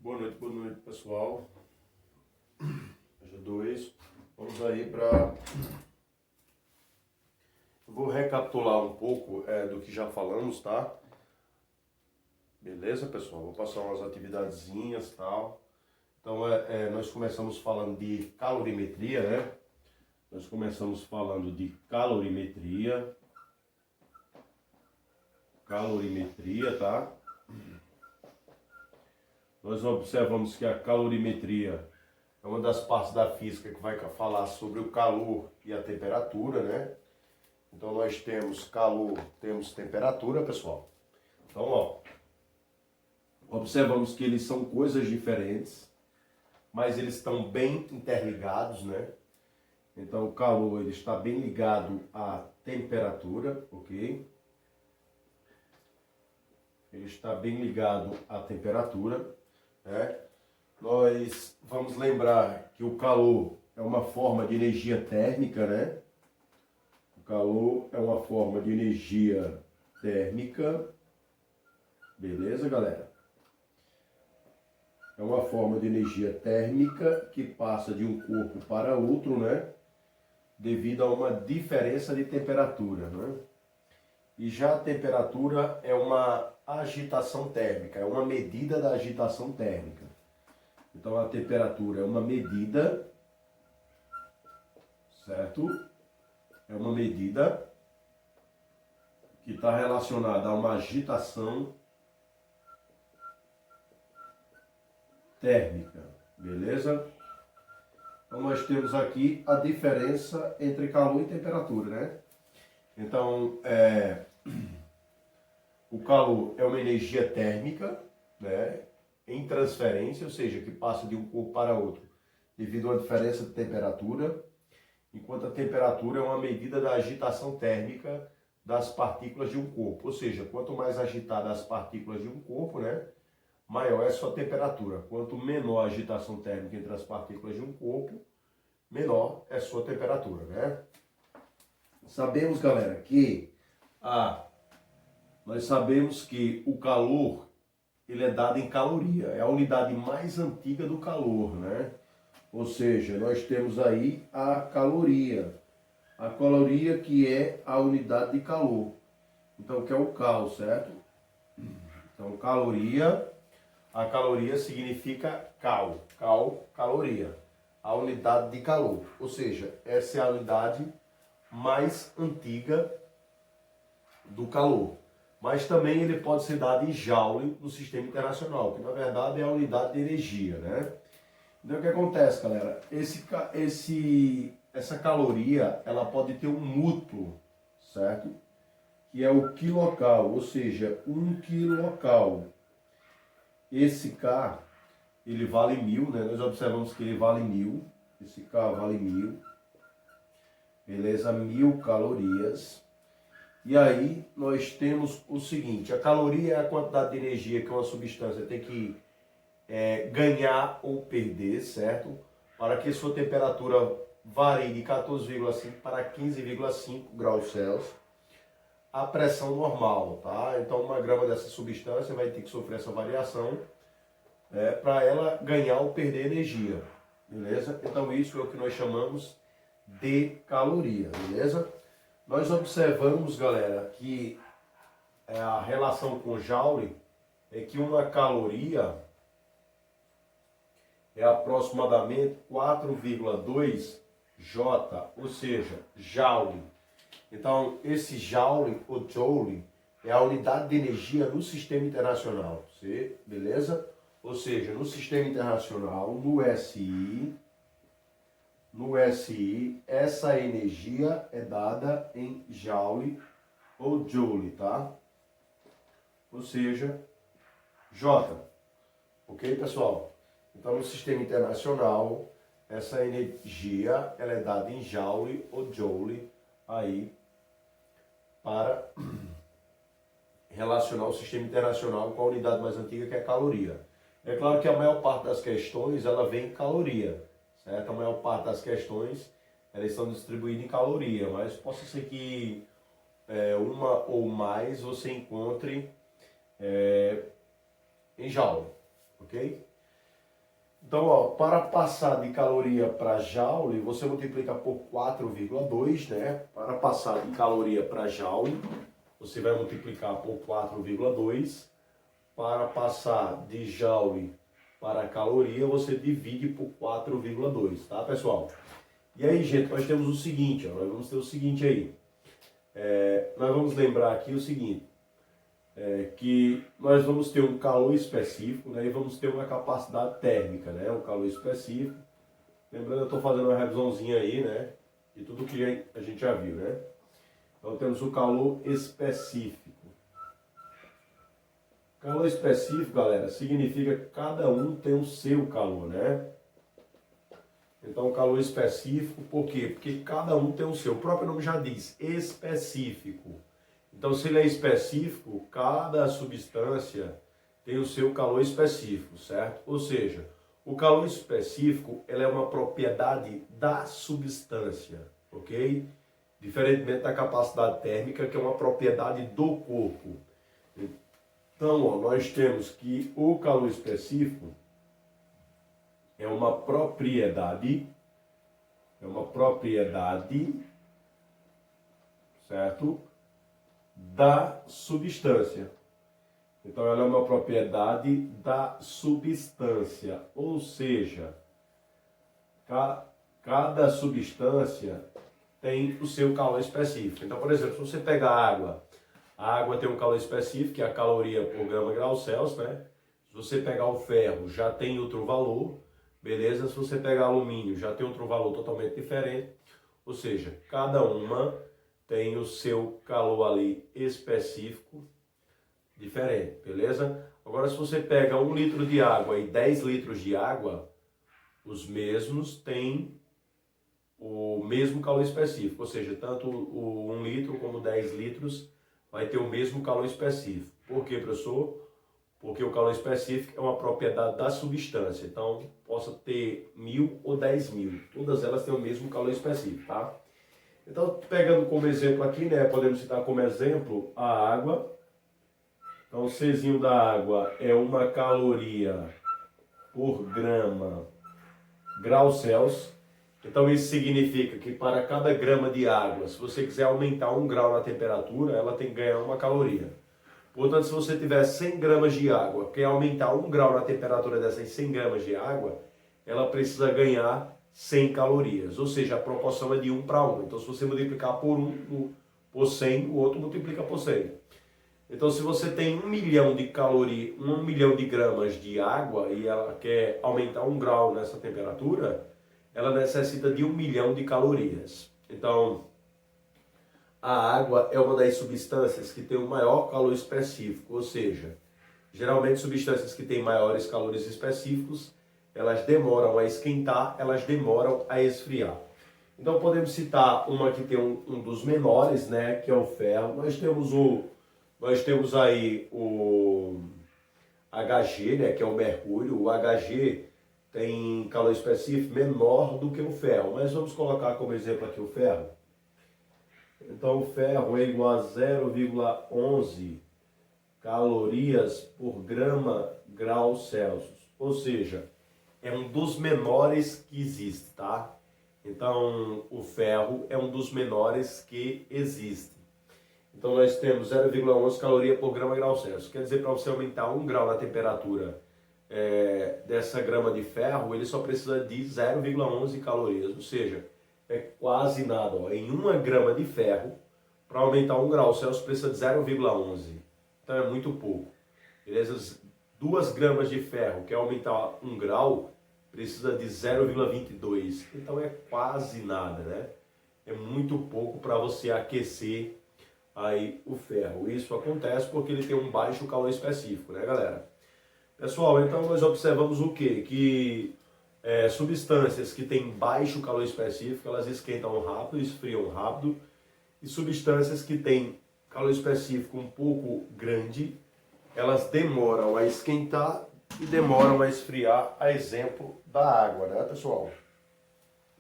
Boa noite pessoal. Hoje é 2. Vamos aí para... Vou recapitular um pouco do que já falamos, tá? Beleza, pessoal? Vou passar umas atividadezinhas e tal. Então, nós começamos falando de calorimetria, né? Nós começamos falando de calorimetria. Calorimetria, tá? Nós observamos que a calorimetria é uma das partes da física que vai falar sobre o calor e a temperatura, né? Então nós temos calor, temos temperatura, pessoal. Então, ó, observamos que eles são coisas diferentes, mas eles estão bem interligados, né? Então o calor ele está bem ligado à temperatura, ok? Ele está bem ligado à temperatura, né? Nós vamos lembrar que o calor é uma forma de energia térmica, né? O calor é uma forma de energia térmica. Beleza, galera? É uma forma de energia térmica que passa de um corpo para outro, né? Devido a uma diferença de temperatura, né? E já a temperatura é uma agitação térmica, é uma medida da agitação térmica. Então a temperatura é uma medida, certo? É uma medida que está relacionada a uma agitação térmica, beleza? Então nós temos aqui a diferença entre calor e temperatura, né? Então, o calor é uma energia térmica, né? Em transferência, ou seja, que passa de um corpo para outro devido a uma diferença de temperatura, enquanto a temperatura é uma medida da agitação térmica das partículas de um corpo. Ou seja, quanto mais agitada as partículas de um corpo, né? Maior é a sua temperatura. Quanto menor a agitação térmica entre as partículas de um corpo, menor é a sua temperatura, né? Sabemos, galera, que nós sabemos que o calor ele é dado em caloria, é a unidade mais antiga do calor, né? Ou seja, nós temos aí a caloria que é a unidade de calor. Então, que é o cal, certo? Então, a caloria significa caloria, a unidade de calor. Ou seja, essa é a unidade mais antiga do calor. Mas também ele pode ser dado em joule no sistema internacional, que na verdade é a unidade de energia, né? Então o que acontece, galera? Essa caloria, ela pode ter um mútuo, certo? Que é o quilocal, ou seja, 1 quilocal. Esse K, ele vale 1000, né? Nós observamos que ele vale 1000. Esse K vale 1000. Beleza? 1000 calorias. E aí nós temos o seguinte, a caloria é a quantidade de energia que uma substância tem que ganhar ou perder, certo? Para que sua temperatura varie de 14,5 para 15,5 graus Celsius, a pressão normal, tá? Então uma grama dessa substância vai ter que sofrer essa variação para ela ganhar ou perder energia, beleza? Então isso é o que nós chamamos de caloria, beleza? Nós observamos, galera, que a relação com joule é que uma caloria é aproximadamente 4,2 J, ou seja, joule. Então, esse joule ou joule é a unidade de energia no sistema internacional, beleza? Ou seja, no sistema internacional, no SI, essa energia é dada em joule ou joule, tá? Ou seja, J. Ok, pessoal? Então, no sistema internacional, essa energia ela é dada em joule ou joule aí para relacionar o sistema internacional com a unidade mais antiga, que é a caloria. É claro que a maior parte das questões ela vem em caloria, certo? A maior parte das questões elas são distribuídas em caloria, mas possa ser que uma ou mais você encontre em joule, ok? Então, ó, para passar de caloria para joule, você multiplica por 4,2, né? Para passar de caloria para joule, você vai multiplicar por 4,2. Para passar de joule para caloria, você divide por 4,2, tá, pessoal? E aí, gente, nós temos o seguinte, ó, nós vamos ter o seguinte aí. Nós vamos lembrar aqui o seguinte, que nós vamos ter um calor específico, né, e vamos ter uma capacidade térmica, né, um calor específico. Lembrando, eu estou fazendo uma revisãozinha aí, né, de tudo que a gente já viu, né. Então temos o calor específico. Calor específico, galera, significa que cada um tem o seu calor, né? Então, calor específico, por quê? Porque cada um tem o seu. O próprio nome já diz, específico. Então, se ele é específico, cada substância tem o seu calor específico, certo? Ou seja, o calor específico, ela é uma propriedade da substância, ok? Diferentemente da capacidade térmica, que é uma propriedade do corpo. Então, ó, nós temos que o calor específico é uma propriedade, certo? Da substância. Então, ela é uma propriedade da substância, ou seja, cada substância tem o seu calor específico. Então, por exemplo, se você pegar a água tem um calor específico, que é a caloria por grama grau Celsius, né? Se você pegar o ferro, já tem outro valor, beleza? Se você pegar alumínio, já tem outro valor totalmente diferente. Ou seja, cada uma tem o seu calor ali específico diferente, beleza? Agora, se você pega 1 litro de água e 10 litros de água, os mesmos têm o mesmo calor específico. Ou seja, tanto o 1 litro como 10 litros vai ter o mesmo calor específico. Por quê, professor? Porque o calor específico é uma propriedade da substância. Então, possa ter 1000 ou 10.000. Todas elas têm o mesmo calor específico, tá? Então, pegando como exemplo aqui, né? Podemos citar como exemplo a água. Então, o Czinho da água é 1 caloria por grama grau Celsius. Então isso significa que para cada grama de água, se você quiser aumentar 1 grau na temperatura, ela tem que ganhar 1 caloria. Portanto, se você tiver 100 gramas de água, quer aumentar 1 grau na temperatura dessas 100 gramas de água, ela precisa ganhar 100 calorias. Ou seja, a proporção é de 1 para 1. Então se você multiplicar por 100, o outro multiplica por 100. Então se você tem 1 milhão de calorias, 1 milhão de gramas de água e ela quer aumentar 1 grau nessa temperatura, ela necessita de 1 milhão de calorias. Então, a água é uma das substâncias que tem o maior calor específico, ou seja, geralmente substâncias que têm maiores calores específicos, elas demoram a esquentar, elas demoram a esfriar. Então, podemos citar uma que tem um dos menores, né, que é o ferro. Nós temos aí o Hg, né, que é o mercúrio. O Hg tem calor específico menor do que o ferro, mas vamos colocar como exemplo aqui o ferro. Então o ferro é igual a 0,11 calorias por grama grau Celsius, ou seja, é um dos menores que existe, tá? Então o ferro é um dos menores que existe. Então nós temos 0,11 caloria por grama grau Celsius, quer dizer, para você aumentar 1 grau na temperatura dessa grama de ferro, ele só precisa de 0,11 calorias, ou seja, é quase nada. Ó. Em 1 grama de ferro, para aumentar 1 grau Celsius, precisa de 0,11. Então é muito pouco. Beleza? 2 gramas de ferro, quer aumentar 1 grau, precisa de 0,22. Então é quase nada, né? É muito pouco para você aquecer aí o ferro. Isso acontece porque ele tem um baixo calor específico, né, galera? Pessoal, então nós observamos o quê? Que substâncias que têm baixo calor específico, elas esquentam rápido, esfriam rápido, e substâncias que têm calor específico um pouco grande, elas demoram a esquentar e demoram a esfriar, a exemplo da água, né, pessoal?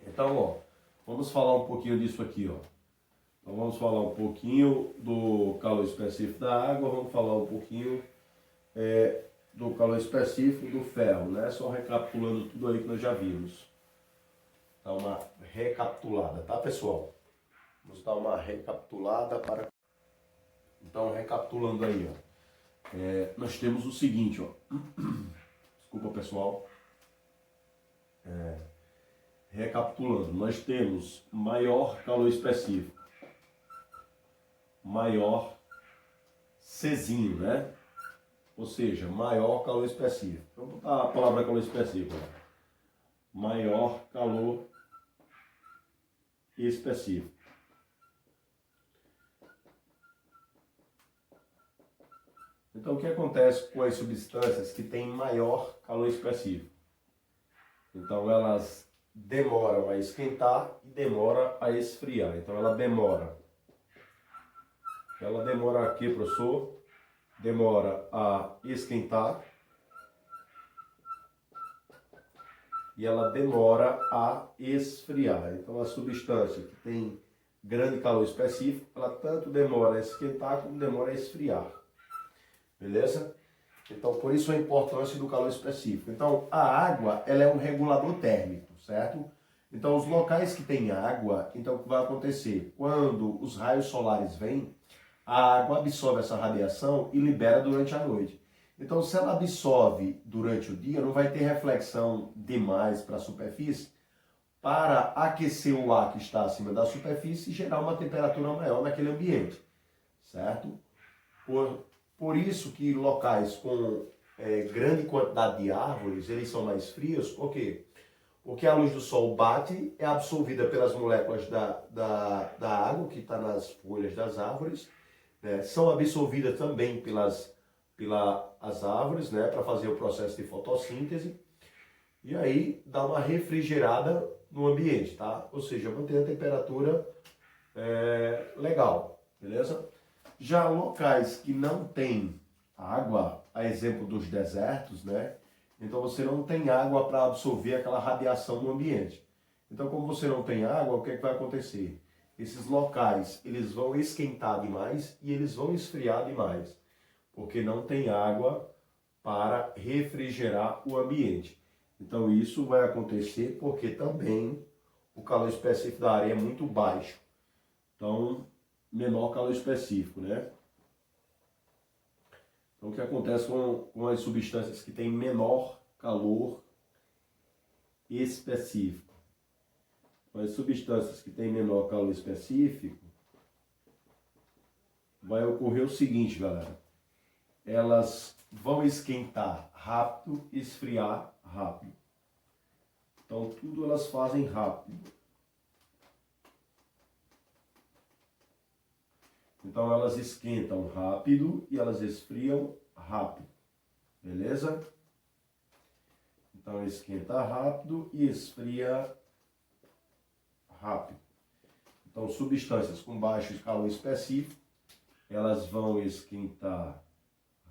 Então, ó, vamos falar um pouquinho disso aqui, ó. Então vamos falar um pouquinho do calor específico da água, vamos falar um pouquinho do calor específico do ferro, né? Só recapitulando tudo aí que nós já vimos. Dá uma recapitulada, tá, pessoal? Vamos dar uma recapitulada para... Então, recapitulando aí, ó. Nós temos o seguinte, ó. Desculpa, pessoal. Recapitulando, nós temos maior calor específico. Maior Czinho, né? Ou seja, maior calor específico. Vamos botar a palavra calor específico. Maior calor específico. Então, o que acontece com as substâncias que têm maior calor específico? Então, elas demoram a esquentar e demoram a esfriar. Então, ela demora. Ela demora aqui, professor, demora a esquentar e ela demora a esfriar. Então, a substância que tem grande calor específico, ela tanto demora a esquentar como demora a esfriar. Beleza? Então, por isso a importância do calor específico. Então, a água, ela é um regulador térmico, certo? Então, os locais que tem água, então o que vai acontecer? Quando os raios solares vêm, a água absorve essa radiação e libera durante a noite. Então, se ela absorve durante o dia, não vai ter reflexão demais para a superfície para aquecer o ar que está acima da superfície e gerar uma temperatura maior naquele ambiente, certo? Por isso que locais com grande quantidade de árvores, eles são mais frios. Por quê? Porque a luz do sol bate, é absorvida pelas moléculas da água que está nas folhas das árvores, né? São absorvidas também pelas árvores, né? Para fazer o processo de fotossíntese. E aí dá uma refrigerada no ambiente, tá? Ou seja, mantém a temperatura legal, beleza? Já locais que não tem água, a exemplo dos desertos, né? Então você não tem água para absorver aquela radiação no ambiente. Então, como você não tem água, o que é que vai acontecer? Esses locais, eles vão esquentar demais e eles vão esfriar demais, porque não tem água para refrigerar o ambiente. Então, isso vai acontecer porque também o calor específico da área é muito baixo. Então, menor calor específico, né? Então, o que acontece com as substâncias que têm menor calor específico? Com as substâncias que têm menor calor específico, vai ocorrer o seguinte, galera. Elas vão esquentar rápido, esfriar rápido. Então, tudo elas fazem rápido. Então, elas esquentam rápido e elas esfriam rápido. Beleza? Então, esquenta rápido e esfria rápido. Então, substâncias com baixo calor específico, elas vão esquentar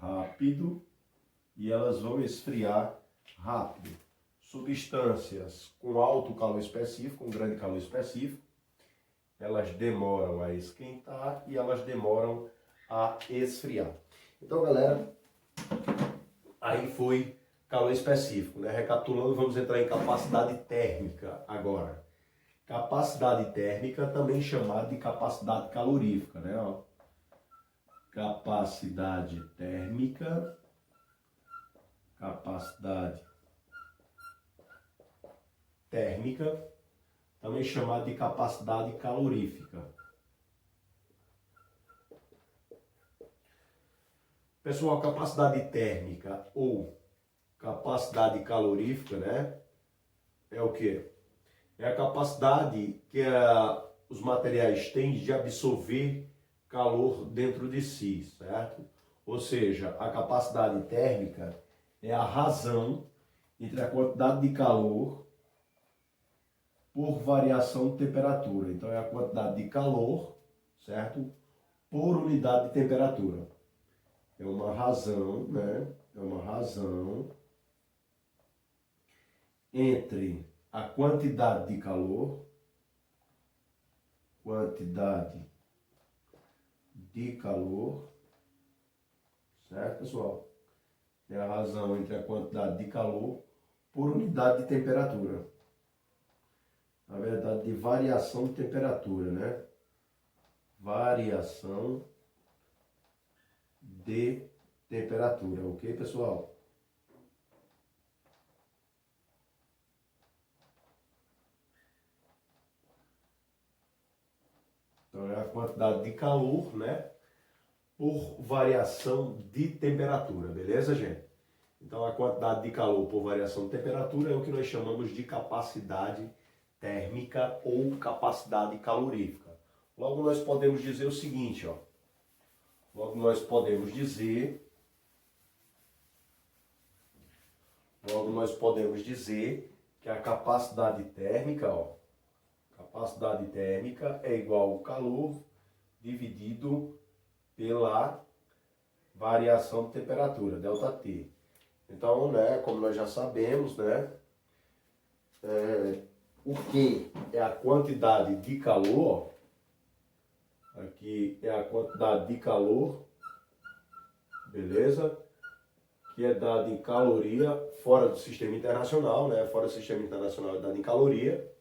rápido e elas vão esfriar rápido. Substâncias com alto calor específico, com grande calor específico, elas demoram a esquentar e elas demoram a esfriar. Então, galera, aí foi calor específico, né? Recapitulando, vamos entrar em capacidade térmica agora. Capacidade térmica, também chamada de capacidade calorífica, né? Capacidade térmica, capacidade térmica, também chamada de capacidade calorífica. Pessoal, capacidade térmica ou capacidade calorífica, né? É o quê? É a capacidade que os materiais têm de absorver calor dentro de si, certo? Ou seja, a capacidade térmica é a razão entre a quantidade de calor por variação de temperatura. Então, é a quantidade de calor, certo? Por unidade de temperatura. É uma razão, né? É uma razão entre a quantidade de calor, certo, pessoal? é a razão entre a quantidade de calor por unidade de temperatura. Na verdade, de variação de temperatura, né? Variação de temperatura, ok, pessoal? Então é a quantidade de calor, né? Por variação de temperatura, beleza, gente? Então a quantidade de calor por variação de temperatura é o que nós chamamos de capacidade térmica ou capacidade calorífica. Logo nós podemos dizer o seguinte, ó. Logo nós podemos dizer que a capacidade térmica, ó, capacidade térmica é igual ao calor dividido pela variação de temperatura, ΔT. Então, né, como nós já sabemos, né, o que é a quantidade de calor, aqui é a quantidade de calor, beleza? Que é dada em caloria fora do sistema internacional, né? Fora do sistema internacional é dada em caloria,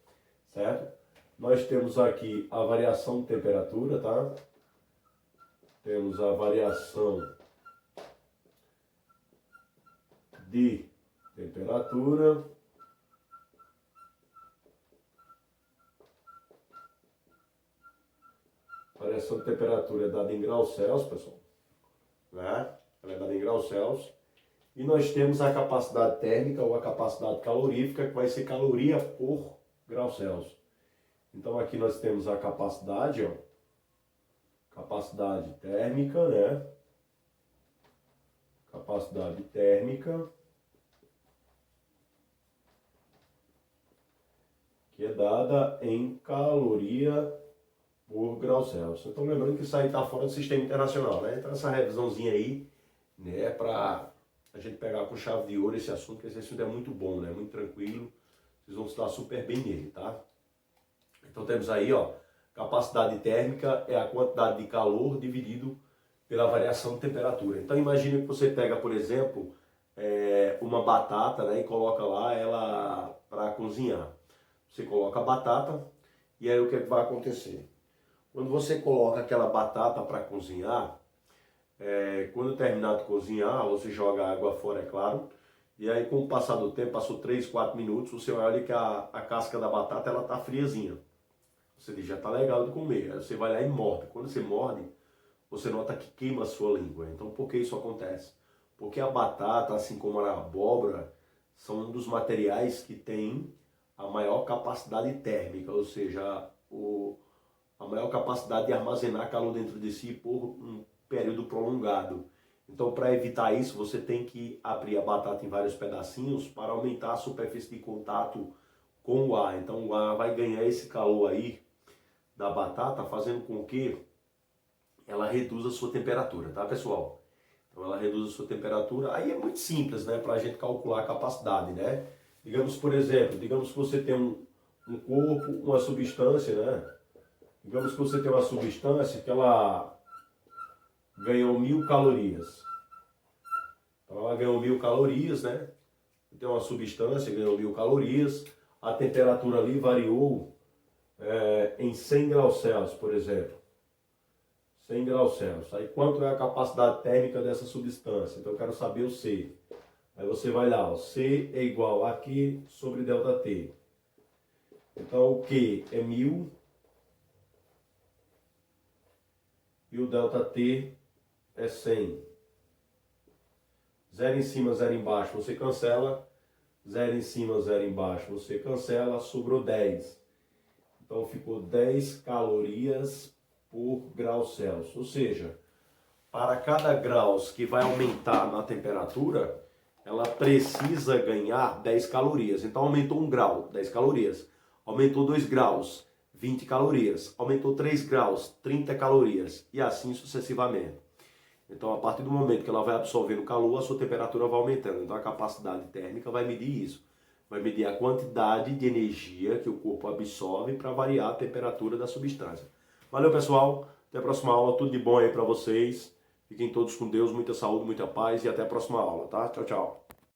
certo? Nós temos aqui a variação de temperatura, tá? Temos a variação de temperatura. Variação de temperatura é dada em graus Celsius, pessoal, né? Ela é dada em graus Celsius. E nós temos a capacidade térmica ou a capacidade calorífica, que vai ser caloria por grau Celsius. Então aqui nós temos a capacidade, ó, capacidade térmica, né? Capacidade térmica, que é dada em caloria por grau Celsius. Então lembrando que isso aí está fora do sistema internacional, né? Então essa revisãozinha aí, né, para a gente pegar com chave de ouro esse assunto, porque esse assunto é muito bom, né? Muito tranquilo, vocês vão se dar super bem nele, tá? Então temos aí, ó, capacidade térmica é a quantidade de calor dividido pela variação de temperatura. Então imagine que você pega, por exemplo, uma batata, né, e coloca lá ela para cozinhar. Você coloca a batata e aí o que é que vai acontecer? Quando você coloca aquela batata para cozinhar, quando terminar de cozinhar, você joga a água fora, é claro, e aí com o passar do tempo, passou 3, 4 minutos, você olha que a casca da batata ela tá friazinha. Você diz, já tá legal de comer. Aí você vai lá e morde. Quando você morde, você nota que queima a sua língua. Então por que isso acontece? Porque a batata, assim como a abóbora, são um dos materiais que tem a maior capacidade térmica, ou seja, a maior capacidade de armazenar calor dentro de si por um período prolongado. Então, para evitar isso, você tem que abrir a batata em vários pedacinhos para aumentar a superfície de contato com o ar. Então, o ar vai ganhar esse calor aí da batata, fazendo com que ela reduza a sua temperatura, tá, pessoal? Então, ela reduz a sua temperatura. Aí é muito simples, né, para a gente calcular a capacidade, né? Digamos, por exemplo, digamos que você tem um corpo, uma substância, né? Digamos que você tem uma substância que ela ganhou 1000 calorias. Então ela ganhou 1000 calorias, né? Tem uma substância, ganhou 1000 calorias. A temperatura ali variou em 100 graus Celsius, por exemplo. 100 graus Celsius. Aí quanto é a capacidade térmica dessa substância? Então eu quero saber o C. Aí você vai lá, ó, C é igual a Q sobre ΔT. Então o Q é 1000 e o ΔT é 100. 0 em cima, 0 embaixo, você cancela. 0 em cima, 0 embaixo, você cancela. Sobrou 10. Então ficou 10 calorias por grau Celsius. Ou seja, para cada grau que vai aumentar na temperatura, ela precisa ganhar 10 calorias. Então aumentou 1 grau, 10 calorias. Aumentou 2 graus, 20 calorias. Aumentou 3 graus, 30 calorias. E assim sucessivamente. Então, a partir do momento que ela vai absorvendo calor, a sua temperatura vai aumentando. Então, a capacidade térmica vai medir isso. Vai medir a quantidade de energia que o corpo absorve para variar a temperatura da substância. Valeu, pessoal. Até a próxima aula. Tudo de bom aí para vocês. Fiquem todos com Deus, muita saúde, muita paz e até a próxima aula, tá? Tchau, tchau.